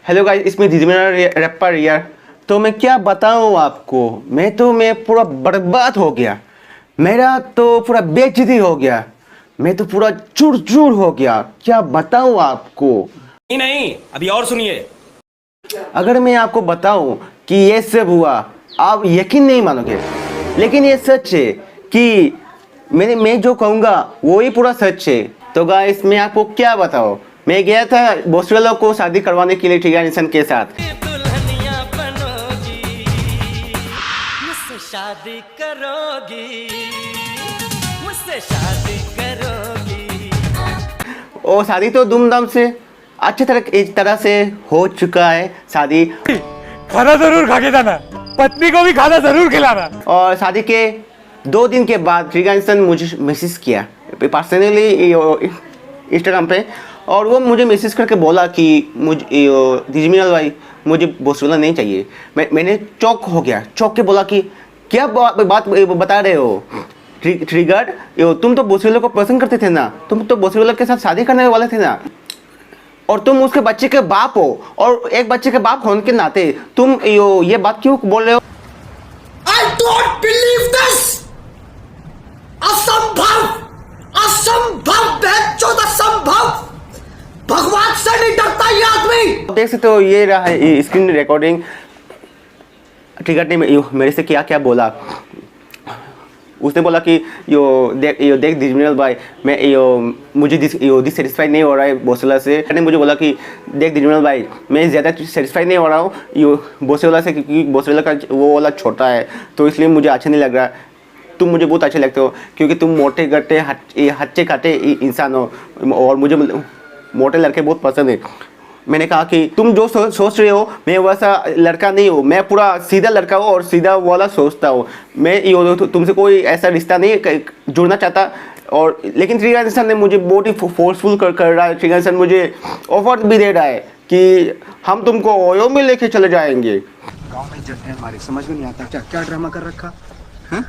Hello guys, इसमें मेरा wrapper यार। तो मैं क्या बताऊं आपको, मैं पूरा बर्बाद हो गया। मेरा तो पूरा बेइज्जती हो गया। मैं तो पूरा चूर चूर हो गया। क्या बताऊं आपको। नहीं नहीं, अभी और सुनिए। अगर मैं आपको बताऊं कि ये सब हुआ, आप यकीन नहीं मानोगे, लेकिन ये सच है कि मैं जो कहूँगा वो ही पूरा सच है। तो गाइस, मैं आपको क्या बताऊं। मैं गया था बोस्वेलो को शादी करवाने के लिए ट्रिगर इंसान के साथ। दुल्हनिया बनोगी, मुझसे शादी करोगी, मुझसे शादी करोगी। और शादी तो धूमधाम से अच्छी तरह से हो चुका है शादी। खाना जरूर खा के जाना, पत्नी को भी खाना जरूर खिलाना। और शादी के 2 दिन के बाद ट्रिगर इंसान मुझे मैसेज किया पर्सनली इंस्टाग्राम पे, और वो मुझे मैसेज करके बोला कि दिजमिनल भाई, मुझे बोस्वेलो नहीं चाहिए। मैंने चौक हो गया, चौक के बोला कि क्या बात बता रहे हो ट्रिगर, तुम तो बोस्वेलो को पसंद करते थे ना, तुम तो बोस्वेलो के साथ शादी करने वाले थे ना, और तुम उसके बच्चे के बाप हो, और एक बच्चे के बाप होने के नाते तुम ये बात क्यों बोल रहे हो। I don't believe this! असंभव, असंभव, बेचौद असंभव। भगवान से नहीं डरता ये आदमी। देख सकते हो, ये रहा है स्क्रीन रिकॉर्डिंग। ट्रिगर ने मेरे से क्या क्या बोला। उसने बोला कि देख दिजमिनल भाई, मुझे डिससेटिस्फाइड नहीं हो रहा है बोस्वेलो से। ने मुझे बोला कि देख दिजमिनल भाई, मैं ज़्यादा सेटिस्फाइड नहीं हो रहा हूँ बोस्वेलो से, क्योंकि बोस्वेलो का वो वाला छोटा है, तो इसलिए मुझे अच्छा नहीं लग रहा। तुम मुझे बहुत अच्छे लगते हो, क्योंकि तुम मोटे गट्टे हच्चे खाटे इंसान हो, और मुझे मोटे लड़के बहुत पसंद है। मैंने कहा कि तुम जो सोच रहे हो, मैं वैसा लड़का नहीं हूँ, मैं पूरा सीधा लड़का हूँ और सीधा वाला सोचता हूँ। मैं तुमसे कोई ऐसा रिश्ता नहीं जुड़ना चाहता। और लेकिन ट्रिगर इंसान ने मुझे बहुत ही फोर्सफुल कर रहा है। ट्रिगर इंसान मुझे ऑफर भी दे रहा है कि हम तुमको ओयो में लेके चले जाएंगे। गाँव में जट है हमारे, समझ में नहीं आता क्या क्या ड्रामा कर रखा है।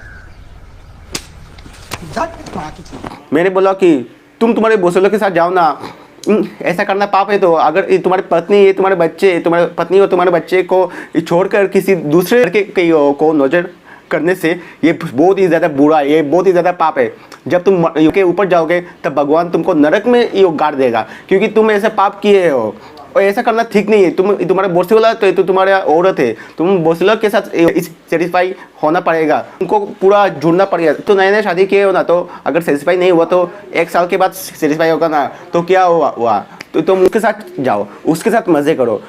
मैंने बोला कि तुम तुम्हारे बोस्वेलो के साथ जाओ ना, ऐसा करना पाप है। तो अगर तुम्हारी पत्नी है, तुम्हारे बच्चे, तुम्हारे पत्नी और तुम्हारे बच्चे को छोड़कर किसी दूसरे लड़के को नजर करने से ये बहुत ही ज़्यादा बुरा है, ये बहुत ही ज़्यादा पाप है। जब तुम के ऊपर जाओगे तब भगवान तुमको नरक में ये गाड़ देगा, क्योंकि तुम ऐसे पाप किए हो। और ऐसा करना ठीक नहीं है। तुम्हारा बोस्वेलो तो तुम्हारा औरत है, तुम बोस्वेलो के साथ सेटिस्फाई होना पड़ेगा, तुमको पूरा जुड़ना पड़ेगा। तो नए नए शादी किए हो ना, तो अगर सेटिस्फाई नहीं हुआ तो 1 साल के बाद सेटिस्फाई होगा ना, तो क्या हुआ तो तुम उसके साथ जाओ, उसके साथ मज़े करो,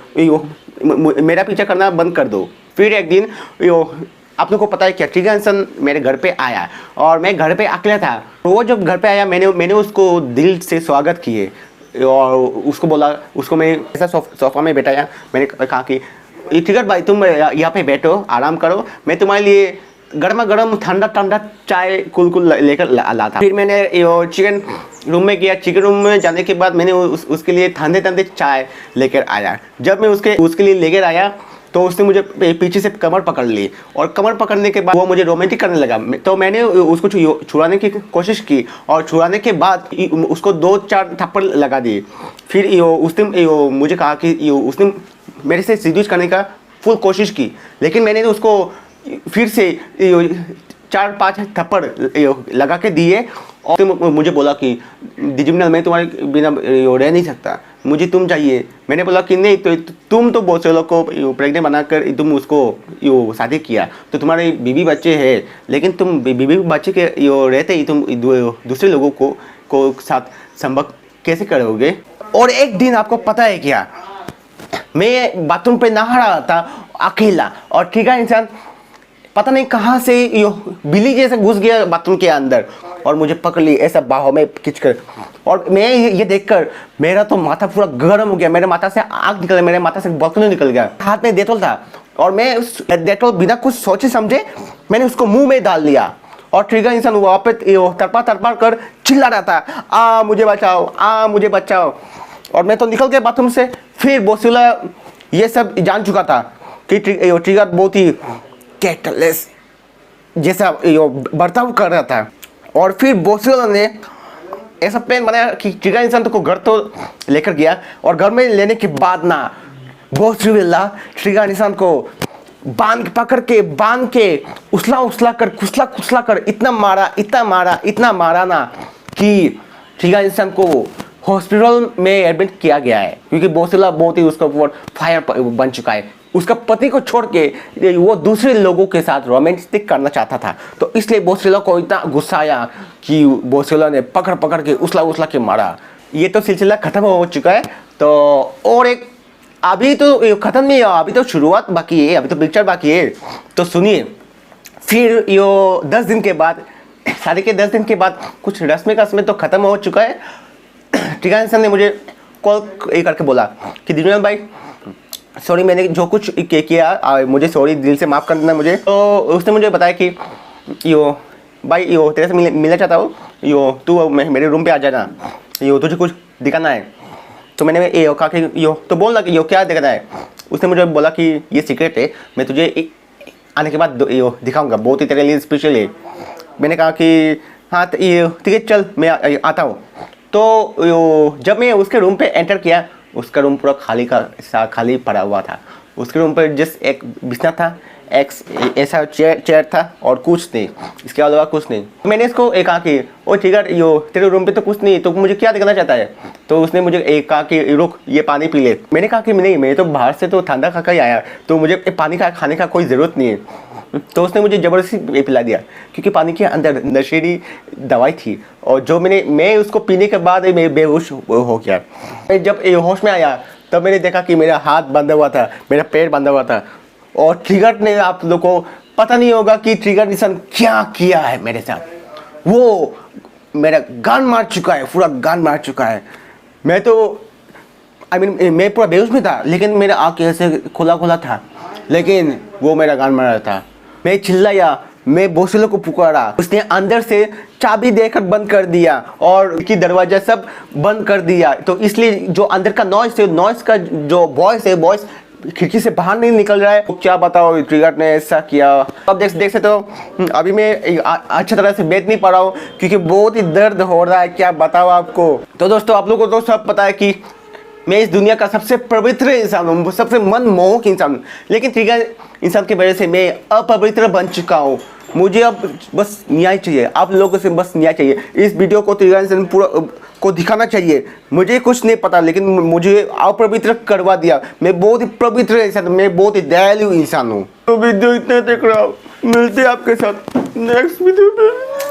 मेरा पीछा करना बंद कर दो। फिर एक दिन आप लोग को पता है क्या, ट्रिगर इंसान मेरे घर पे आया, और मैं घर पे अकेला था। वो जब घर पे आया, मैंने उसको दिल से स्वागत किए, और उसको बोला, उसको मैं ऐसा सोफा में बैठाया। मैंने कहा कि ट्रिगर भाई, तुम यहाँ पे बैठो, आराम करो, मैं तुम्हारे लिए गर्मा गर्म ठंडा ठंडा चाय कुल लेकर लाता। फिर मैंने चिकन रूम में गया। चिकन रूम में जाने के बाद मैंने उसके लिए ठंडे ठंडे चाय लेकर आया। जब मैं उसके लिए लेकर आया, तो उसने मुझे पीछे से कमर पकड़ ली, और कमर पकड़ने के बाद वो मुझे रोमांटिक करने लगा। तो मैंने उसको छुड़ाने की कोशिश की, और छुड़ाने के बाद उसको 2-4 थप्पड़ लगा दिए। फिर उसने मुझे कहा कि उसने मेरे से सीड्यूस करने का फुल कोशिश की, लेकिन मैंने उसको फिर से 4-5 थप्पड़ लगा के दिए। और मुझे बोला कि दिजमिनल, मैं तुम्हारे बिना रह नहीं सकता, मुझे तुम चाहिए। मैंने बोला कि नहीं, तो तुम तो बोस्वेलो को प्रेग्नेंट बनाकर तुम उसको शादी किया, तो तुम्हारे बीवी बच्चे हैं, लेकिन तुम बीवी बच्चे के रहते ही तुम दूसरे लोगों को साथ संभव कैसे करोगे। और एक दिन आपको पता है क्या, मैं बाथरूम पे नहा रहा था अकेला, और ट्रिगर इंसान पता नहीं कहाँ से बिल्ली जैसे घुस गया बाथरूम के अंदर, और मुझे पकड़ ली ऐसा बाहों में खींचकर। और मैं ये देखकर मेरा तो माथा पूरा गर्म हो गया, मेरे माथा से आग निकल गया, मेरे माथा से बॉटल निकल गया। हाथ में डेटॉल था, और मैं उस डेटॉल बिना कुछ सोचे समझे मैंने उसको मुंह में डाल लिया। और ट्रिगर इंसान वहाँ पे तड़पा कर चिल्ला रहा था, मुझे बचाओ, मुझे बचाओ। और मैं तो निकल गया बाथरूम से। फिर बोस्वेलो ये सब जान चुका था कि ट्रिगर बहुत ही कैटलेस जैसा बर्ताव कर रहा था। और फिर बोस्वेलो ने ऐसा प्लान बनाया कि ट्रिगर इंसान तो को घर तो लेकर गया, और घर में लेने के बाद ना बोसरीवाला ट्रिगर इंसान को बांध के उछला कर इतना मारा ना कि ट्रिगर इंसान को हॉस्पिटल में एडमिट किया गया है, क्योंकि बोसरीवाला बहुत ही उसका ऊपर फायर बन चुका है। उसका पति को छोड़ के वो दूसरे लोगों के साथ रोमांटिक करना चाहता था, तो इसलिए बोसरीवाला को इतना गुस्सा आया कि बोसरीवाला ने पकड़ के उछला के मारा। ये तो सिलसिला खत्म हो चुका है। तो और एक अभी तो खत्म नहीं है, अभी तो शुरुआत बाकी है, अभी तो पिक्चर बाकी है। तो सुनिए, फिर यो 10 दिन के बाद, शादी के 10 दिन के बाद कुछ रस्में तो खत्म हो चुका है। ट्रिगर इंसान ने मुझे कॉल करके बोला कि दिनों भाई सॉरी, मैंने जो कुछ किया मुझे सॉरी, दिल से माफ़ कर देना मुझे। तो उसने मुझे बताया कि यो भाई यो तेरे से मिलना चाहता हूँ, यो तू मेरे रूम पे आ जाना, यो तुझे कुछ दिखाना है। तो मैंने यो कहा कि यो तो बोलना कि यो क्या दिखाना है। उसने मुझे बोला कि ये सीक्रेट है, मैं तुझे आने के बाद यो दिखाऊंगा, बहुत ही तेरे लिए स्पेशल है। मैंने कहा कि हाँ तो ये ठीक है, चल मैं आता हूँ। तो यो जब मैं उसके रूम पे एंटर किया, उसका रूम पूरा खाली पड़ा हुआ था। उसके रूम पर जस्ट एक बिस्तर था, एक ऐसा चेयर था और कुछ नहीं, इसके अलावा कुछ नहीं। मैंने इसको कहा कि ओ ट्रिगर, यो तेरे रूम पे तो कुछ नहीं, तो मुझे क्या दिखाना चाहता है। तो उसने मुझे कहा कि रुक, ये पानी पी ले। मैंने कहा कि नहीं, मैं तो बाहर से तो ठंडा खा ही आया, तो मुझे पानी खाने का कोई ज़रूरत नहीं है। तो उसने मुझे ज़बरदस्ती पिला दिया, क्योंकि पानी के अंदर नशीली दवाई थी, और जो मैं उसको पीने के बाद मैं बेहोश हो गया। जब होश में आया तब मैंने देखा कि मेरा हाथ बंधा हुआ था, मेरा पैर बंधा हुआ था, और ट्रिगर ने, आप लोगों को पता नहीं होगा कि ट्रिगर इंसान क्या किया है मेरे साथ। वो मेरा गान मार चुका है, पूरा गान मार चुका है। मैं तो मैं पूरा बेहोश में था, लेकिन मेरा आँख ऐसे खुला था, लेकिन वो मेरा गान मार रहा था। मैं चिल्लाया, मैं बोसरीवाला को पुकारा, उसने अंदर से चाबी देकर बंद कर दिया और की दरवाजा सब बंद कर दिया। तो इसलिए जो अंदर का नॉइस का जो वॉइस खिड़की से बाहर नहीं निकल रहा है। तो क्या बताओ, ट्रिगर ने ऐसा किया। अब देख सकते हो, अभी मैं अच्छी तरह से बैठ नहीं पा रहा हूँ, क्योंकि बहुत ही दर्द हो रहा है, क्या बताओ आपको। तो दोस्तों, आप लोगों को तो सब पता है कि मैं इस दुनिया का सबसे पवित्र इंसान हूँ, सबसे मनमोहक इंसान हूँ, लेकिन ट्रिगर इंसान की वजह से मैं अपवित्र बन चुका हूँ। मुझे अब बस न्याय चाहिए, आप लोगों से बस न्याय चाहिए। इस वीडियो को ट्रिगर इंसान पूरा को दिखाना चाहिए। मुझे कुछ नहीं पता, लेकिन मुझे अपवित्र करवा दिया। मैं बहुत ही पवित्र इंसान हूँ, मैं बहुत ही दयालु इंसान हूँ। तो वीडियो इतना देख रहा हूँ, मिलते हैं आपके साथ नेक्स्ट वीडियो में।